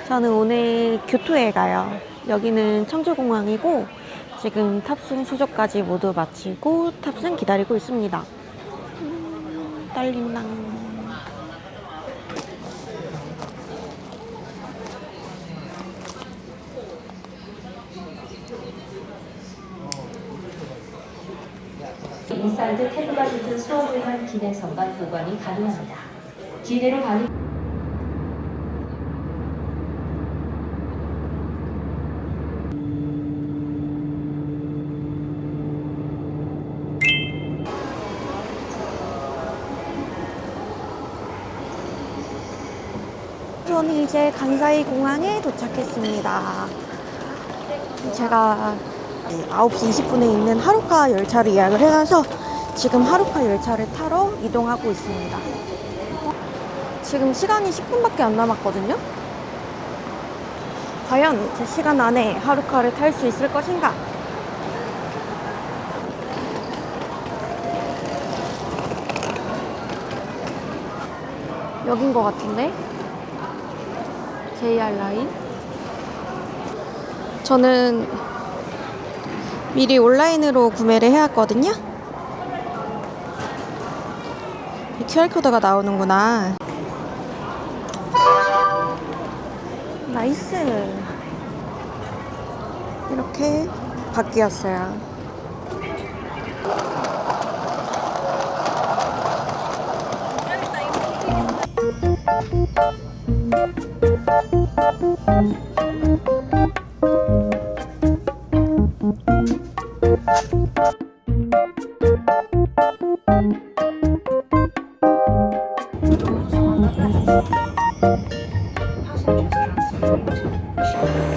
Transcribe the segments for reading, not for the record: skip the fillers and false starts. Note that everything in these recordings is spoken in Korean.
저는 오늘 교토에 가요. 여기는 청주공항이고 지금 탑승 수조까지 모두 마치고 탑승 기다리고 있습니다. 떨린다. 인사이드 태그가 붙은 수어물만 기내선반 보관이 가능합니다. 기내로 가는 저는 이제 간사이 공항에 도착했습니다. 제가 9시 20분에 있는 하루카 열차를 예약을 해놔서 지금 하루카 열차를 타러 이동하고 있습니다. 지금 시간이 10분밖에 안 남았거든요. 과연 제 시간 안에 하루카를 탈 수 있을 것인가? 여긴 것 같은데? JR 라인? 저는 미리 온라인으로 구매를 해왔거든요. QR코드가 나오는구나. 나이스. 이렇게 바뀌었어요.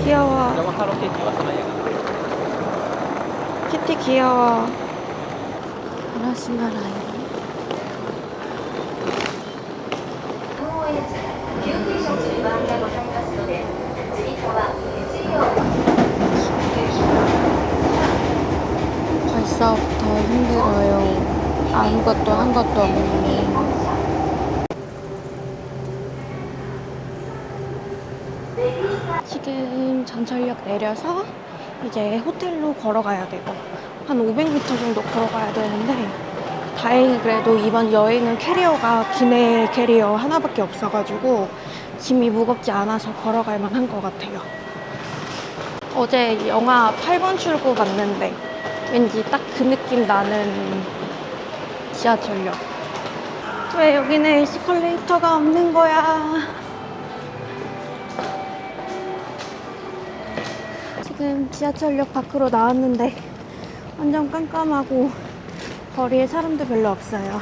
귀여워. 키티 귀여워. 아라시마 라인. 벌써부터 힘들어요. 아무것도 한 것도 없네. 지금 전철역 내려서 이제 호텔로 걸어가야 되고 한 500m 정도 걸어가야 되는데 다행히 그래도 이번 여행은 캐리어가 기내 캐리어 하나밖에 없어가지고 짐이 무겁지 않아서 걸어갈 만한 것 같아요. 어제 영화 8번 출구 갔는데 왠지 딱 그 느낌 나는 지하철역. 왜 여기는 에스컬레이터가 없는 거야? 지금 지하철역 밖으로 나왔는데 완전 깜깜하고 거리에 사람도 별로 없어요.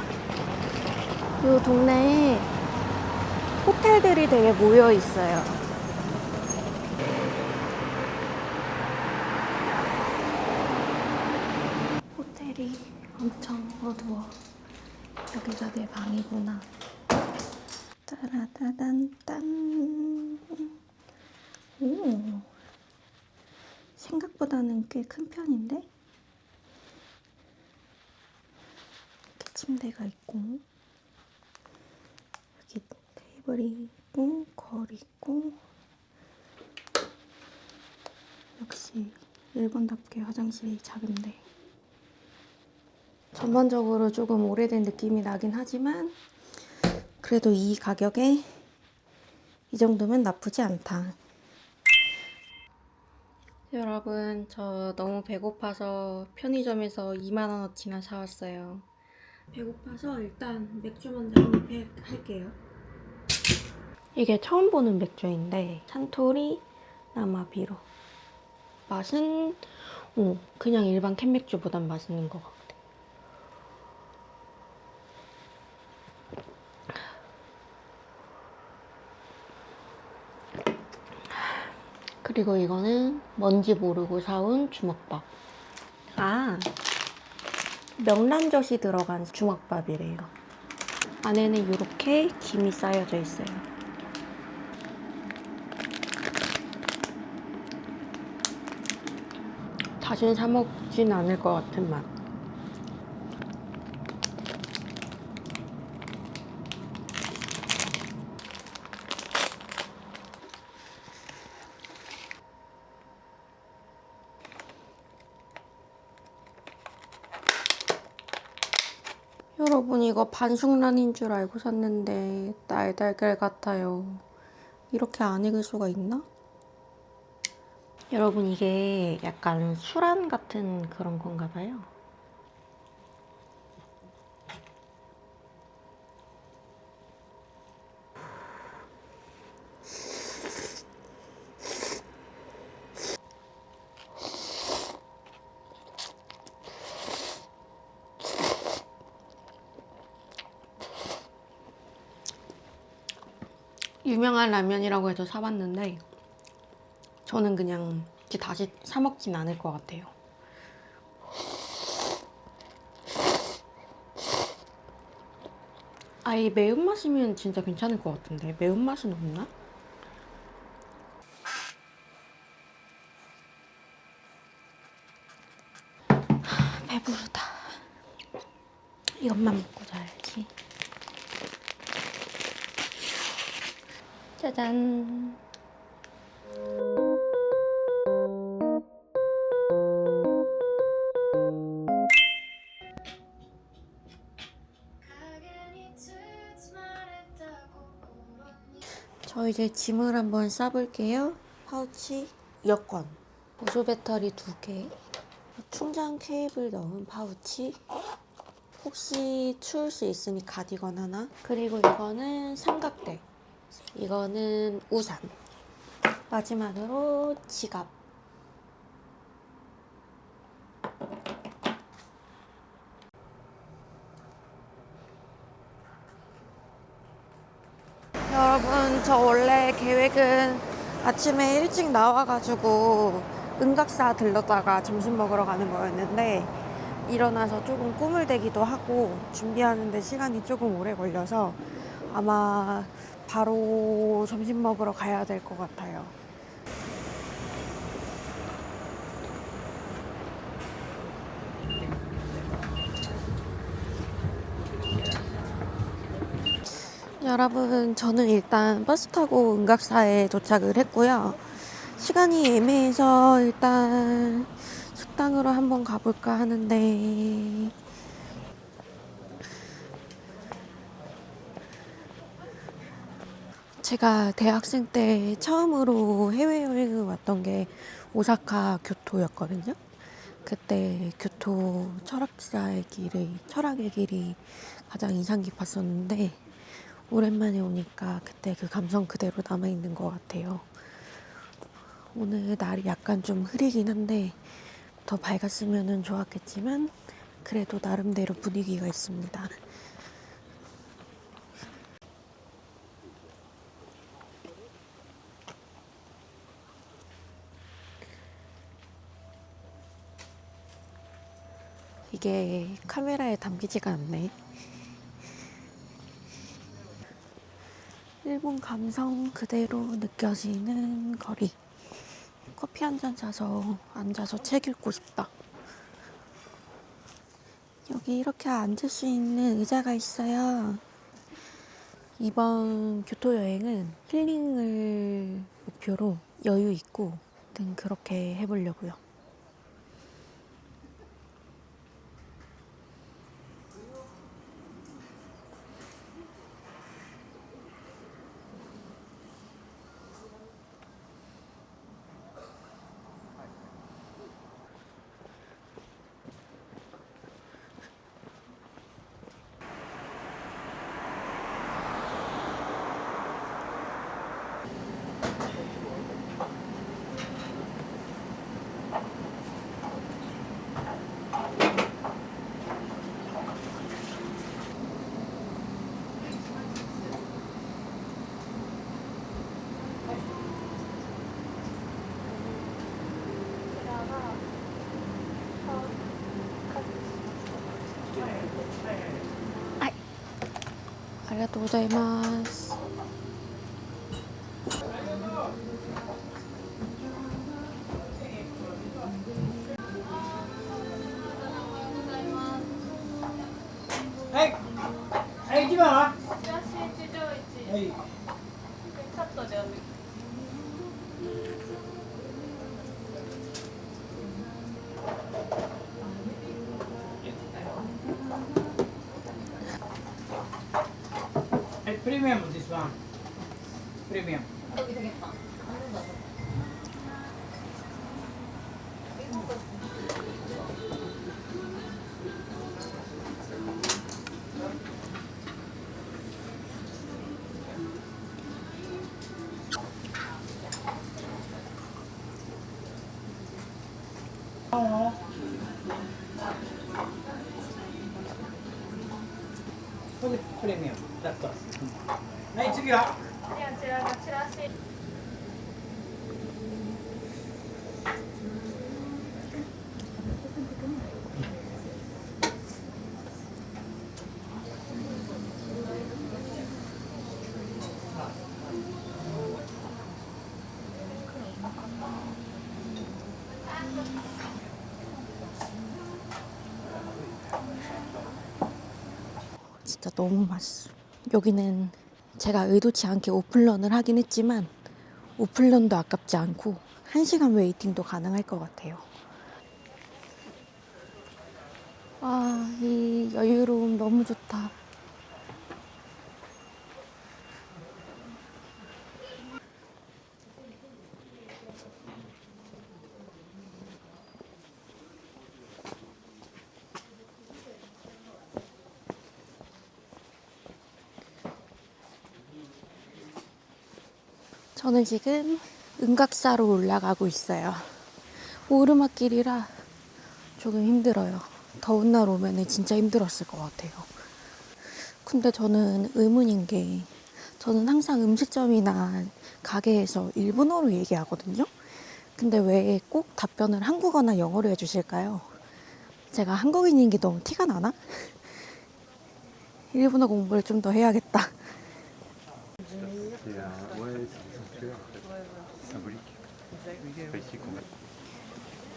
이 동네에 호텔들이 되게 모여 있어요. 호텔이 엄청 어두워. 여기가 내 방이구나. 따라다단딴. 오. 생각보다는 꽤 큰 편인데? 이렇게 침대가 있고 여기 테이블이 있고 거울이 있고 역시 일본답게 화장실이 작은데 전반적으로 조금 오래된 느낌이 나긴 하지만 그래도 이 가격에 이 정도면 나쁘지 않다. 여러분, 저 너무 배고파서 편의점에서 2만원어치나 사왔어요. 배고파서 일단 맥주 먼저 한 입 할게요. 이게 처음 보는 맥주인데 산토리 나마비로. 맛은 그냥 일반 캔맥주보단 맛있는 것 같아. 그리고 이거는 뭔지 모르고 사온 주먹밥. 명란젓이 들어간 주먹밥이래요. 안에는 이렇게 김이 쌓여져 있어요. 다시는 사 먹진 않을 것 같은 맛. 여러분 이거 반숙란인 줄 알고 샀는데 날달걀 같아요. 이렇게 안 익을 수가 있나? 여러분 이게 약간 수란 같은 그런 건가 봐요. 유명한 라면이라고 해서 사봤는데 저는 그냥 다시 사 먹진 않을 것 같아요. 이 매운맛이면 진짜 괜찮을 것 같은데 매운맛은 없나? 배부르다. 이것만 먹고 자야지. 짜잔. 저 이제 짐을 한번 싸볼게요. 파우치, 여권, 보조 배터리 2개, 충전 케이블 넣은 파우치, 혹시 추울 수 있으니 가디건 하나, 그리고 이거는 삼각대, 이거는 우산, 마지막으로 지갑. 여러분 저 원래 계획은 아침에 일찍 나와가지고 은각사 들렀다가 점심 먹으러 가는 거였는데 일어나서 조금 꿈을 대기도 하고 준비하는데 시간이 조금 오래 걸려서 아마 바로 점심 먹으러 가야 될 것 같아요. 여러분 저는 일단 버스 타고 은각사에 도착을 했고요. 시간이 애매해서 일단 식당으로 한번 가볼까 하는데 제가 대학생 때 처음으로 해외여행을 왔던 게 오사카 교토였거든요. 그때 교토 철학의 길이 가장 인상 깊었었는데 오랜만에 오니까 그때 그 감성 그대로 남아있는 것 같아요. 오늘 날이 약간 좀 흐리긴 한데 더 밝았으면 좋았겠지만 그래도 나름대로 분위기가 있습니다. 이게 카메라에 담기지가 않네. 일본 감성 그대로 느껴지는 거리. 커피 한 잔 사서 앉아서 책 읽고 싶다. 여기 이렇게 앉을 수 있는 의자가 있어요. 이번 교토 여행은 힐링을 목표로 여유 있고 그렇게 해보려고요. 아리가또 고자이마스.はい、はい、1番はチラシ一条一、はい。カットでお願いし Premium, this one. Premium.これプレミアムだったはい次はであちらがチラシ。진짜 너무 맛있어. 여기는 제가 의도치 않게 오픈런을 하긴 했지만 오픈런도 아깝지 않고 1시간 웨이팅도 가능할 것 같아요. 아, 이 여유로움 너무 좋다. 저는 지금 은각사로 올라가고 있어요. 오르막길이라 조금 힘들어요. 더운 날 오면 진짜 힘들었을 것 같아요. 근데 저는 의문인 게 저는 항상 음식점이나 가게에서 일본어로 얘기하거든요. 근데 왜 꼭 답변을 한국어나 영어로 해주실까요? 제가 한국인인 게 너무 티가 나나? 일본어 공부를 좀 더 해야겠다.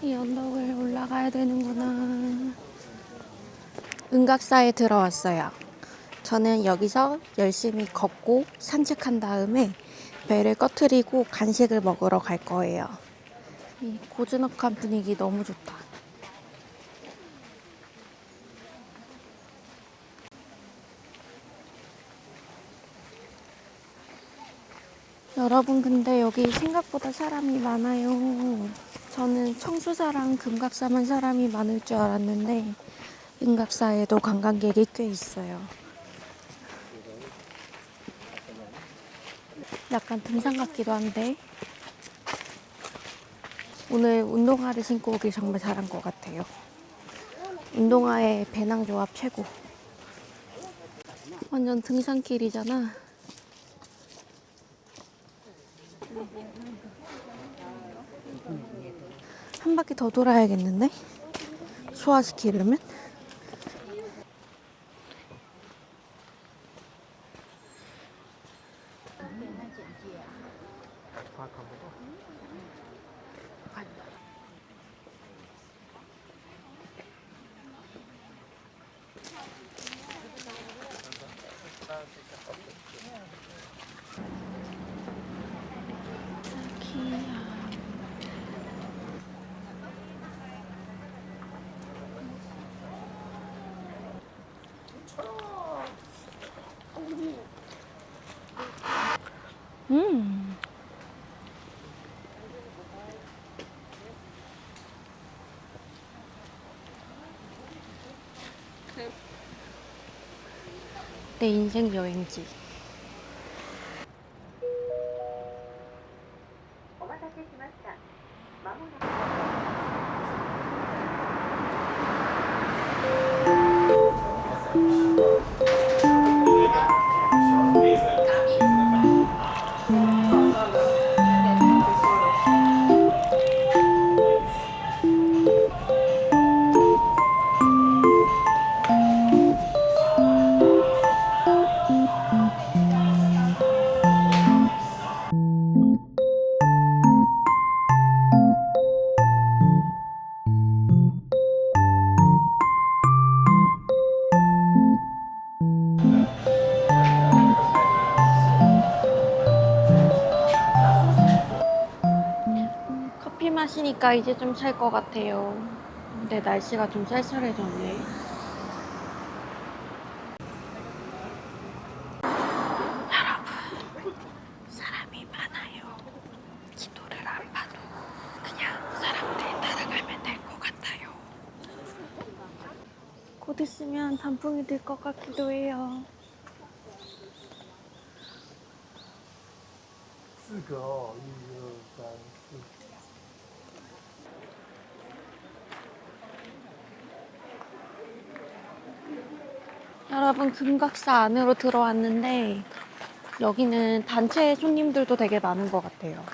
이 언덕을 올라가야 되는구나. 은각사에 들어왔어요. 저는 여기서 열심히 걷고 산책한 다음에 배를 꺼트리고 간식을 먹으러 갈 거예요. 이 고즈넉한 분위기 너무 좋다. 여러분, 근데 여기 생각보다 사람이 많아요. 저는 청수사랑 금각사만 사람이 많을 줄 알았는데 은각사에도 관광객이 꽤 있어요. 약간 등산 같기도 한데 오늘 운동화를 신고 오길 정말 잘한 것 같아요. 운동화의 배낭 조합 최고. 완전 등산길이잖아. 한 바퀴 더 돌아야겠는데? 소화시키려면? 내 인생 여행지. 커피 마시니까 이제 좀 살 것 같아요. 근데 날씨가 좀 쌀쌀해졌네. 곧 있으면 단풍이 들 것 같기도 해요. 4个哦，1、2、3、4。 여러분, 금각사 안으로 들어왔는데 여기는 단체 손님들도 되게 많은 것 같아요.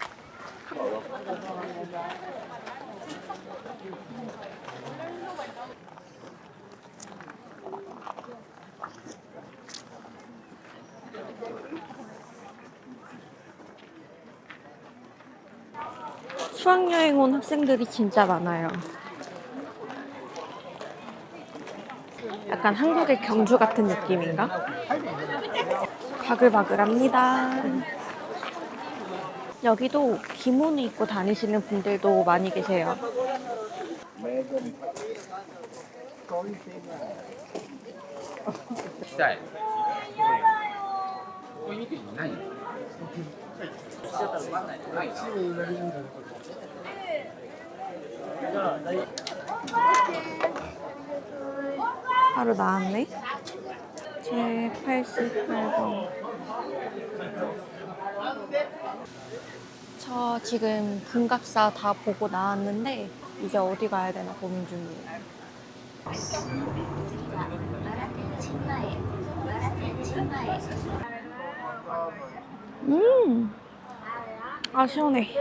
수학여행 온 학생들이 진짜 많아요. 약간 한국의 경주 같은 느낌인가? 바글바글합니다. 여기도 기모노 입고 다니시는 분들도 많이 계세요. 在。何？ 바로 나왔네. 제 88번. 저 지금 금각사 다 보고 나왔는데 이제 어디 가야 되나 고민 중이에요. 아 시원해.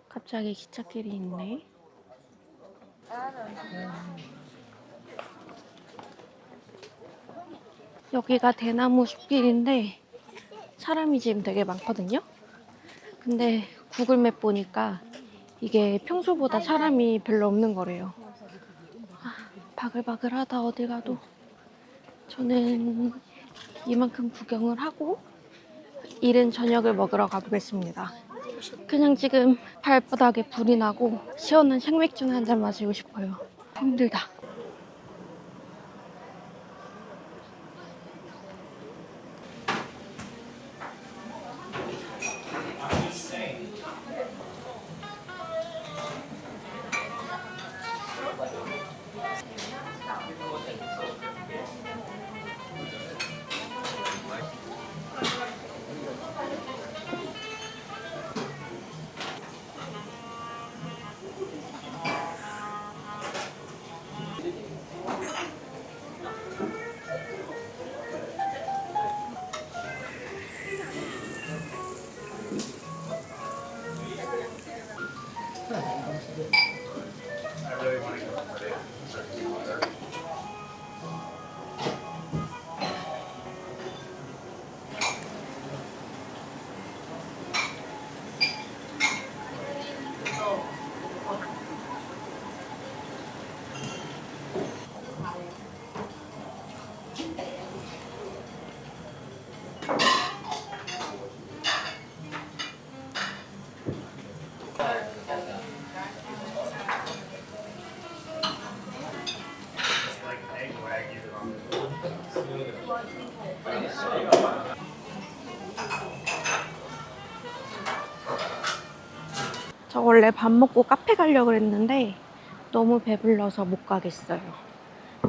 갑자기 기찻길이 있네. 여기가 대나무 숲길인데 사람이 지금 되게 많거든요. 근데 구글맵 보니까 이게 평소보다 사람이 별로 없는 거래요. 아, 바글바글하다 어디 가도. 저는 이만큼 구경을 하고 이른 저녁을 먹으러 가보겠습니다. 그냥 지금 발바닥에 불이 나고 시원한 생맥주나 한잔 마시고 싶어요. 힘들다. 저 원래 밥 먹고 카페 가려고 했는데 너무 배불러서 못 가겠어요.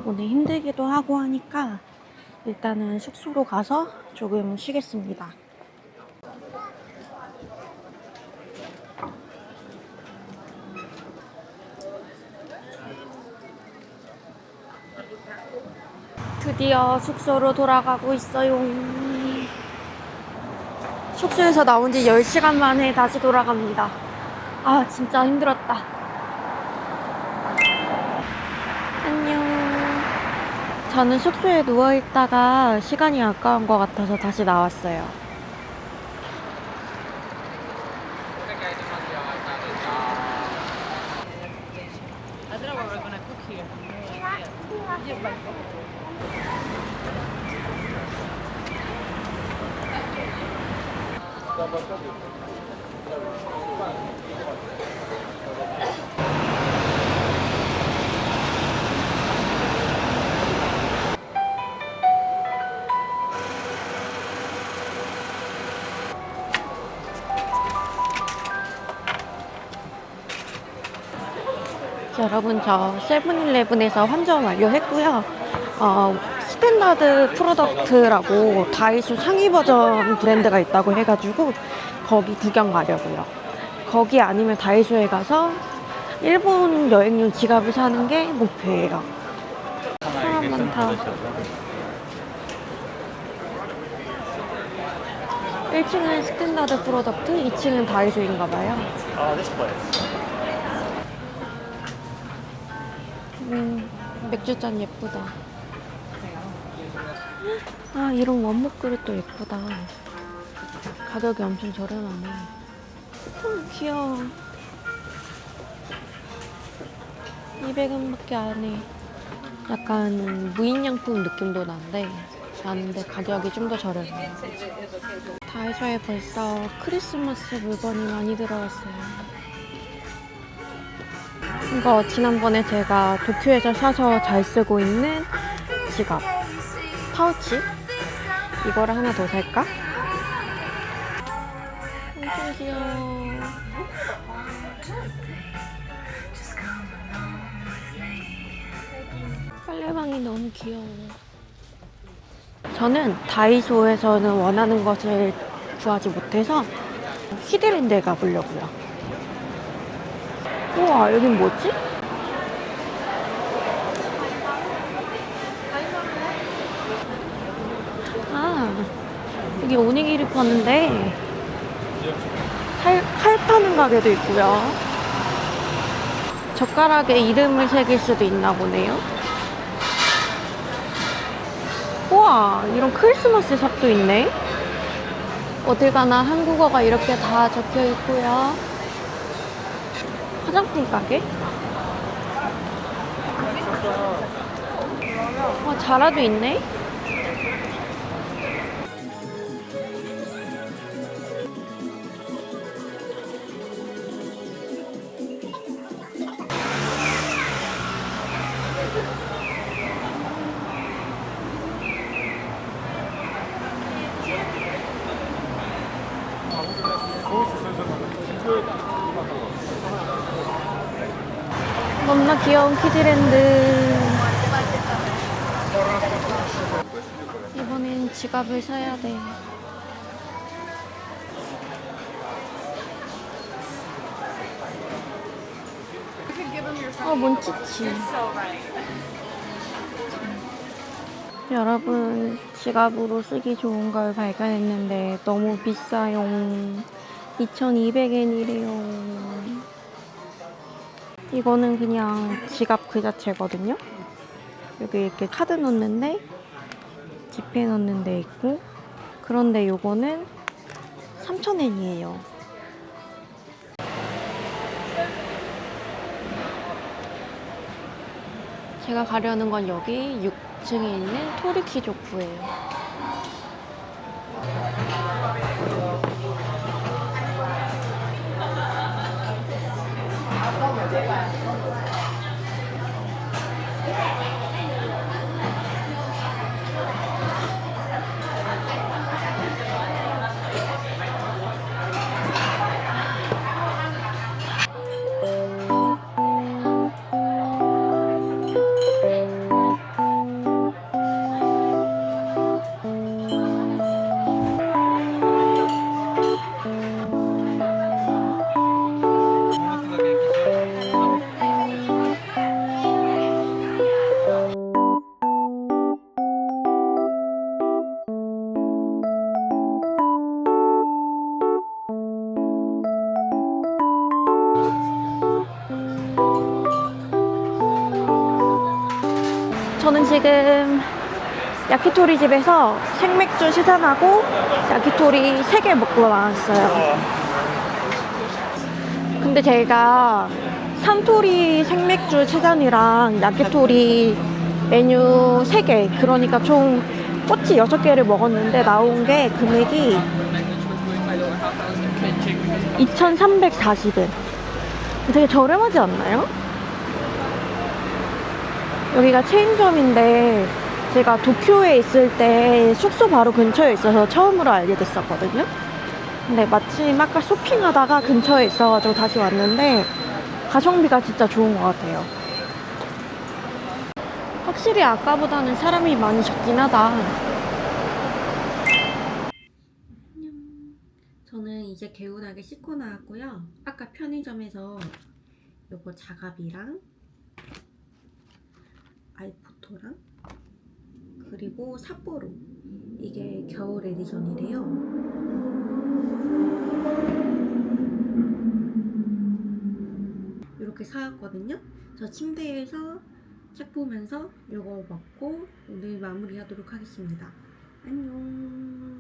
오늘 힘들기도 하고 하니까 일단은 숙소로 가서 조금 쉬겠습니다. 드디어 숙소로 돌아가고 있어요. 숙소에서 나온 지 10시간 만에 다시 돌아갑니다. 아, 진짜 힘들었다. 안녕. 저는 숙소에 누워있다가 시간이 아까운 것 같아서 다시 나왔어요. 여러분, 저 세븐일레븐에서 환전 완료했고요. 스탠다드 프로덕트라고 다이소 상위 버전 브랜드가 있다고 해가지고 거기 구경 가려고요. 거기 아니면 다이소에 가서 일본 여행용 지갑을 사는 게 목표예요. 사람 많다. 1층은 스탠다드 프로덕트, 2층은 다이소인가 봐요. 맥주잔 예쁘다. 아, 이런 원목 그릇도 예쁘다. 가격이 엄청 저렴하네. 귀여워. 200원밖에 안 해. 약간 무인양품 느낌도 나는데 가격이 좀 더 저렴해. 다이소에 벌써 크리스마스 물건이 많이 들어왔어요. 이거 지난번에 제가 도쿄에서 사서 잘 쓰고 있는 지갑 파우치. 이거를 하나 더 살까? 엄청 귀여워. 빨래방이 너무 귀여워. 저는 다이소에서는 원하는 것을 구하지 못해서 히드랜드에 가보려고요. 우와, 여긴 뭐지? 아, 여기 오니기리 파는데 칼 파는 가게도 있고요. 젓가락에 이름을 새길 수도 있나 보네요. 우와, 이런 크리스마스 샵도 있네. 어딜 가나 한국어가 이렇게 다 적혀 있고요. 화장품 가게? 자라도 있네? 너무나 귀여운 키즈랜드. 이번엔 지갑을 사야 돼. 몬치치. 여러분, 지갑으로 쓰기 좋은 걸 발견했는데 너무 비싸요. 2,200엔이래요. 이거는 그냥 지갑 그 자체거든요. 여기 이렇게 카드 넣는데 지폐 넣는 데 있고, 그런데 요거는 3,000엔이에요. 제가 가려는 건 여기 6층에 있는 토르키조쿠예요. 저는 지금 야키토리 집에서 생맥주 시산하고 야키토리 3개 먹고 나왔어요. 근데 제가 산토리 생맥주 시산이랑 야키토리 메뉴 3개, 그러니까 총 꼬치 6개를 먹었는데 나온 게 금액이 2,340엔. 되게 저렴하지 않나요? 여기가 체인점인데 제가 도쿄에 있을 때 숙소 바로 근처에 있어서 처음으로 알게 됐었거든요. 근데 마침 아까 쇼핑하다가 근처에 있어가지고 다시 왔는데 가성비가 진짜 좋은 것 같아요. 확실히 아까보다는 사람이 많이 적긴 하다. 저는 이제 개운하게 씻고 나왔고요. 아까 편의점에서 요거 자갑이랑 아이포토랑 그리고 삿포로, 이게 겨울 에디션이래요. 이렇게 사왔거든요. 저 침대에서 책 보면서 이거 먹고 오늘 마무리하도록 하겠습니다. 안녕.